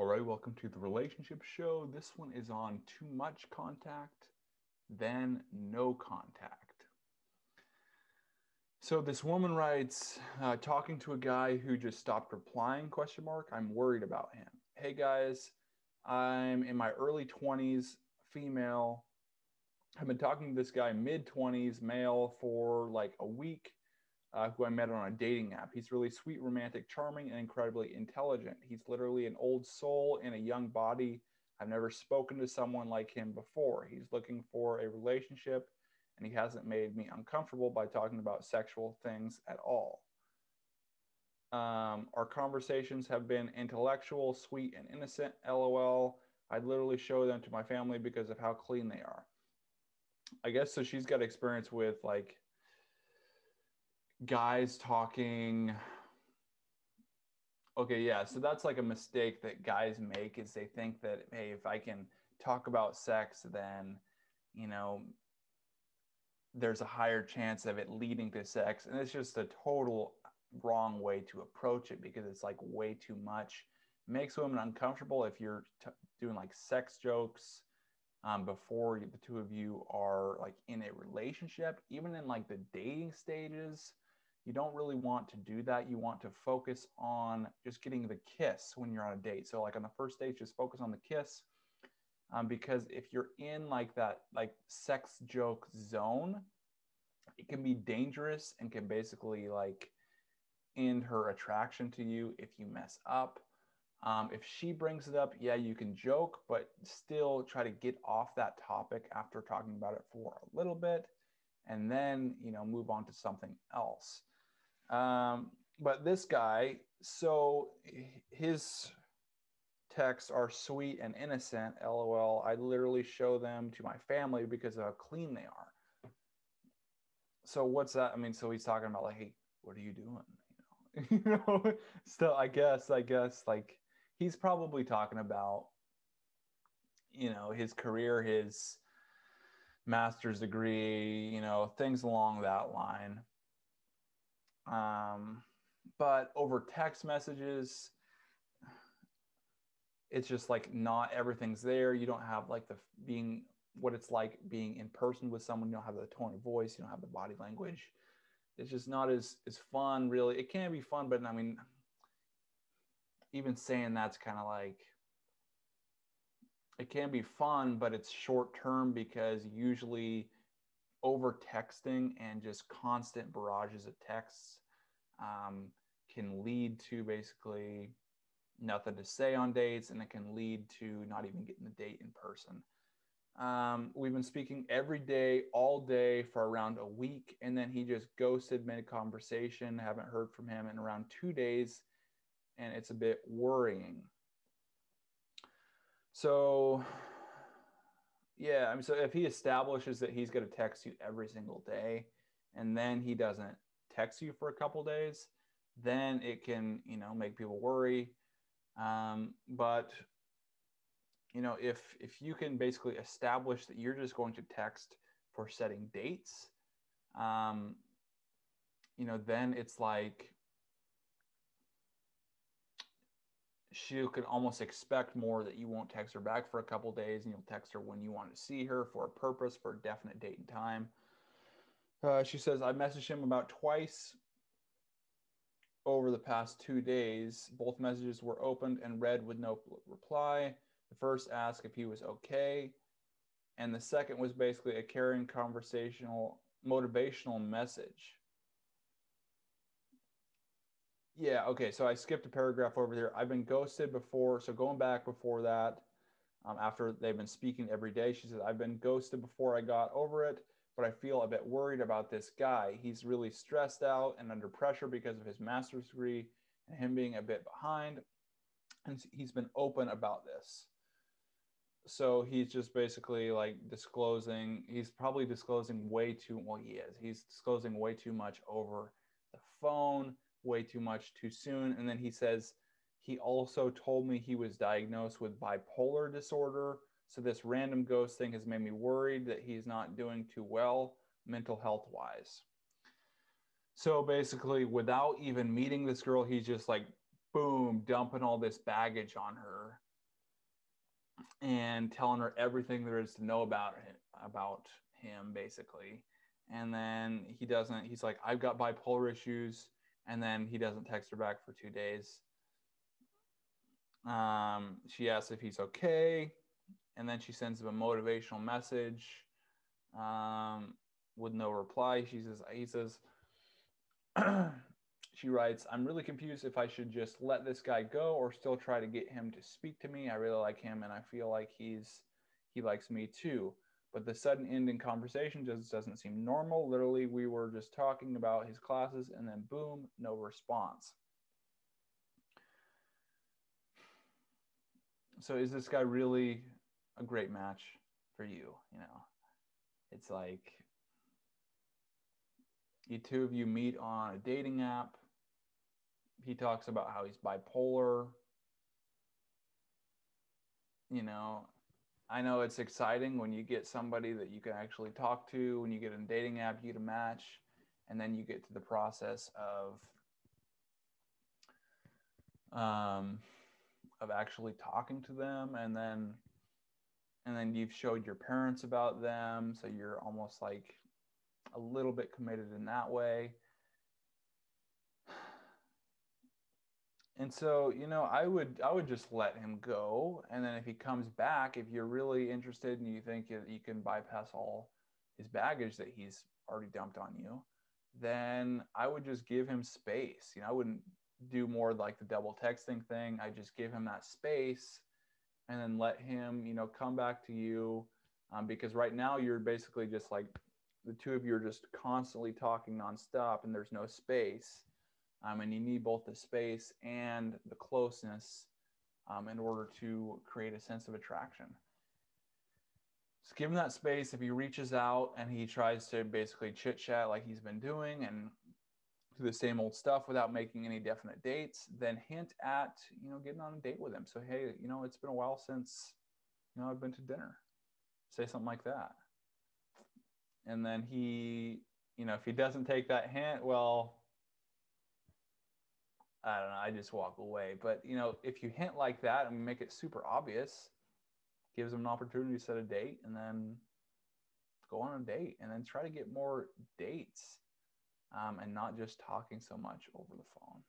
All right, welcome to the relationship show. This one is on too much contact, then no contact. So this woman writes, talking to a guy who just stopped replying, question mark, I'm worried about him. Hey guys, I'm in my early 20s, female. I've been talking to this guy mid 20s, male, for like a week, who I met on a dating app. He's really sweet, romantic, charming, and incredibly intelligent. He's literally an old soul in a young body. I've never spoken to someone like him before. He's looking for a relationship, and he hasn't made me uncomfortable by talking about sexual things at all. Our conversations have been intellectual, sweet, and innocent. LOL. I'd literally show them to my family because of how clean they are. I guess so. She's got experience with like guys talking. Okay, yeah. So that's like a mistake that guys make is they think that, hey, if I can talk about sex, then, you know, there's a higher chance of it leading to sex. And it's just a total wrong way to approach it because it's like way too much. It makes women uncomfortable if you're doing like sex jokes before the two of you are like in a relationship, even in like the dating stages. You don't really want to do that. You want to focus on just getting the kiss when you're on a date. So like on the first date, just focus on the kiss, because if you're in like that like sex joke zone, it can be dangerous and can basically like end her attraction to you if you mess up. If she brings it up, yeah, you can joke, but still try to get off that topic after talking about it for a little bit, and then move on to something else. But this guy, so his texts are sweet and innocent. LOL. I literally show them to my family because of how clean they are. So what's that? I mean, so he's talking about like, hey, what are you doing? Still, I guess, like he's probably talking about, his career, his master's degree, things along that line. But over text messages, it's just like not everything's there. You don't have like the being what it's like being in person with someone. You don't have the tone of voice. You don't have the body language. It's just not as fun, really. It can be fun, but I mean, even saying that's kind of like it can be fun, but it's short term because usually over texting and just constant barrages of texts um, can lead to basically nothing to say on dates, and it can lead to not even getting the date in person. We've been speaking every day, all day for around a week, and then he just ghosted mid conversation. Haven't heard from him in around 2 days, and it's a bit worrying. So, yeah, I mean, so if he establishes that he's going to text you every single day, and then he doesn't text you for a couple days, then it can, make people worry. But if you can basically establish that you're just going to text for setting dates, um, then it's like she could almost expect more that you won't text her back for a couple days, and you'll text her when you want to see her for a purpose, for a definite date and time. She says, I messaged him about twice over the past 2 days. Both messages were opened and read with no reply. The first asked if he was okay, and the second was basically a caring, conversational, motivational message. Yeah, okay, so I skipped a paragraph over here. I've been ghosted before, so going back before that, after they've been speaking every day, she said, I've been ghosted before I got over it, but I feel a bit worried about this guy. He's really stressed out and under pressure because of his master's degree and him being a bit behind. And he's been open about this. So he's just basically like disclosing, he's probably disclosing way too, well, he is. He's disclosing way too much over the phone, way too much too soon. And then he says, he also told me he was diagnosed with bipolar disorder. So this random ghost thing has made me worried that he's not doing too well mental health wise. So basically, without even meeting this girl, he's just like, boom, dumping all this baggage on her. and telling her everything there is to know about him basically. And then he doesn't. He's like, I've got bipolar issues, and then he doesn't text her back for 2 days. She asks if he's okay, and then she sends him a motivational message with no reply. He says, she writes, I'm really confused if I should just let this guy go or still try to get him to speak to me. I really like him, and I feel like he likes me too. But the sudden end in conversation just doesn't seem normal. Literally, we were just talking about his classes, and then boom, no response. So is this guy really a great match for you? You know, it's like you two of you meet on a dating app. He talks about how he's bipolar. You know, I know it's exciting when you get somebody that you can actually talk to. When you get a dating app, you get a match, and then you get to the process of actually talking to them, and then you've showed your parents about them, so you're almost like a little bit committed in that way. And so, you know, I would just let him go, and then if he comes back, if you're really interested and you think you can bypass all his baggage that he's already dumped on you, then I would just give him space. You know, I wouldn't do more like the double texting thing. I just give him that space, and then let him, you know, come back to you, because right now you're basically just like the two of you are just constantly talking nonstop, and there's no space. And you need both the space and the closeness in order to create a sense of attraction. Just give him that space. If he reaches out and he tries to basically chit chat like he's been doing and do the same old stuff without making any definite dates, then hint at, you know, getting on a date with him. So, hey, you know, it's been a while since, you know, I've been to dinner. Say something like that. And then he, you know, if he doesn't take that hint, well, I don't know, I just walk away. But, you know, if you hint like that and make it super obvious, gives them an opportunity to set a date and then go on a date and then try to get more dates, and not just talking so much over the phone.